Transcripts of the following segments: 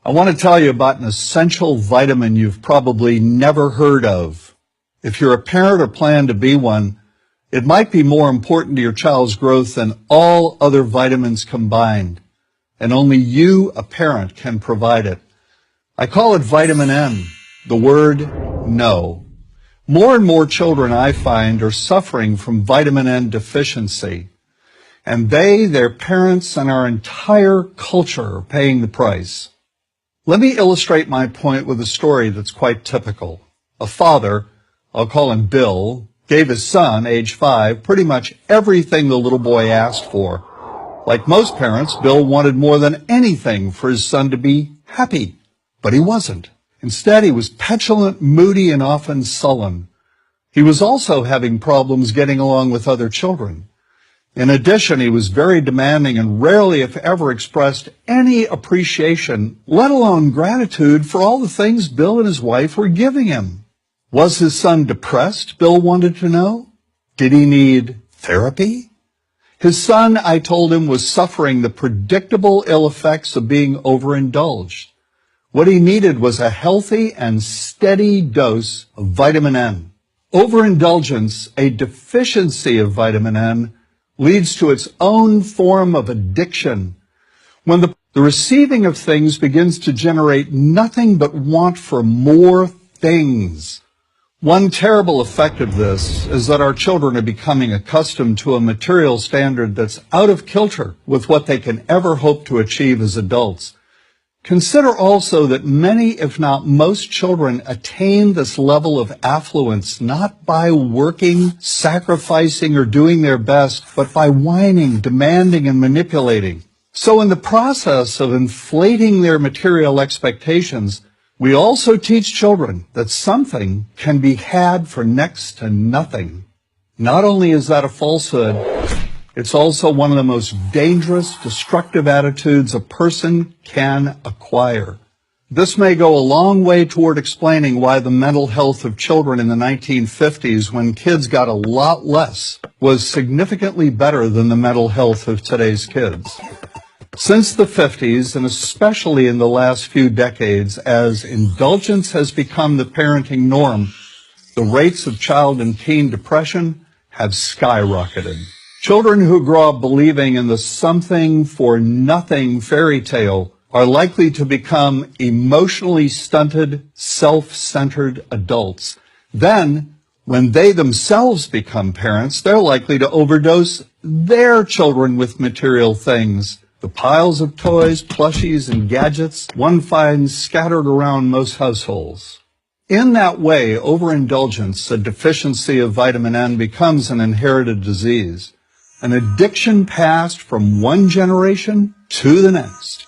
I want to tell you about an essential vitamin you've probably never heard of. If you're a parent or plan to be one, it might be more important to your child's growth than all other vitamins combined, and only you, a parent, can provide it. I call it vitamin N, the word no. More and more children, I find, are suffering from vitamin N deficiency, and they, their parents, and our entire culture are paying the price. Let me illustrate my point with a story that's quite typical. A father, I'll call him Bill, gave his son, age 5, pretty much everything the little boy asked for. Like most parents, Bill wanted more than anything for his son to be happy, but he wasn't. Instead, he was petulant, moody, and often sullen. He was also having problems getting along with other children. In addition, he was very demanding and rarely, if ever, expressed any appreciation, let alone gratitude, for all the things Bill and his wife were giving him. Was his son depressed, Bill wanted to know? Did he need therapy? His son, I told him, was suffering the predictable ill effects of being overindulged. What he needed was a healthy and steady dose of vitamin N. Overindulgence, a deficiency of vitamin N, leads to its own form of addiction. When the receiving of things begins to generate nothing but want for more things. One terrible effect of this is that our children are becoming accustomed to a material standard that's out of kilter with what they can ever hope to achieve as adults. Consider also that many, if not most, children attain this level of affluence not by working, sacrificing, or doing their best, but by whining, demanding, and manipulating. So in the process of inflating their material expectations, we also teach children that something can be had for next to nothing. Not only is that a falsehood, it's also one of the most dangerous, destructive attitudes a person can acquire. This may go a long way toward explaining why the mental health of children in the 1950s, when kids got a lot less, was significantly better than the mental health of today's kids. Since the 50s, and especially in the last few decades, as indulgence has become the parenting norm, the rates of child and teen depression have skyrocketed. Children who grow up believing in the something for nothing fairy tale are likely to become emotionally stunted, self-centered adults. Then, when they themselves become parents, they're likely to overdose their children with material things. The piles of toys, plushies, and gadgets one finds scattered around most households. In that way, overindulgence, a deficiency of vitamin N, becomes an inherited disease, an addiction passed from one generation to the next.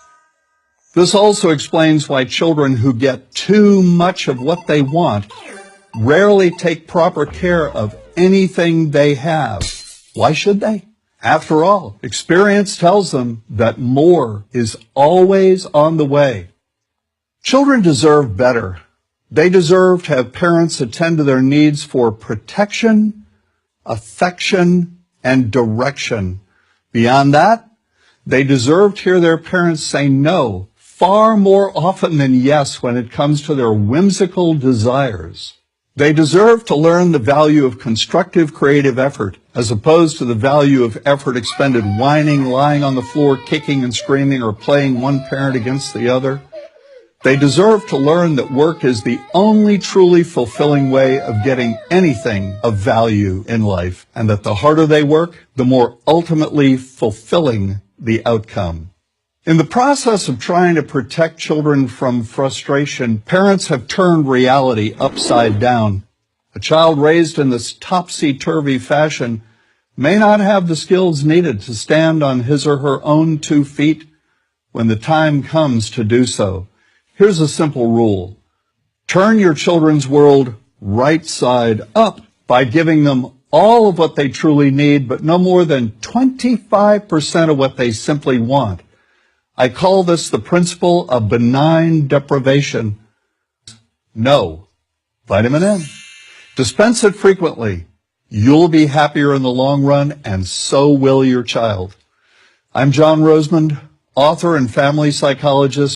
This also explains why children who get too much of what they want rarely take proper care of anything they have. Why should they? After all, experience tells them that more is always on the way. Children deserve better. They deserve to have parents attend to their needs for protection, affection, and direction. Beyond that, they deserve to hear their parents say no far more often than yes when it comes to their whimsical desires. They deserve to learn the value of constructive creative effort as opposed to the value of effort expended whining, lying on the floor, kicking and screaming, or playing one parent against the other. They deserve to learn that work is the only truly fulfilling way of getting anything of value in life, and that the harder they work, the more ultimately fulfilling the outcome. In the process of trying to protect children from frustration, parents have turned reality upside down. A child raised in this topsy-turvy fashion may not have the skills needed to stand on his or her own 2 feet when the time comes to do so. Here's a simple rule. Turn your children's world right side up by giving them all of what they truly need, but no more than 25% of what they simply want. I call this the principle of benign deprivation. No. Vitamin N. Dispense it frequently. You'll be happier in the long run, and so will your child. I'm John Rosemond, author and family psychologist.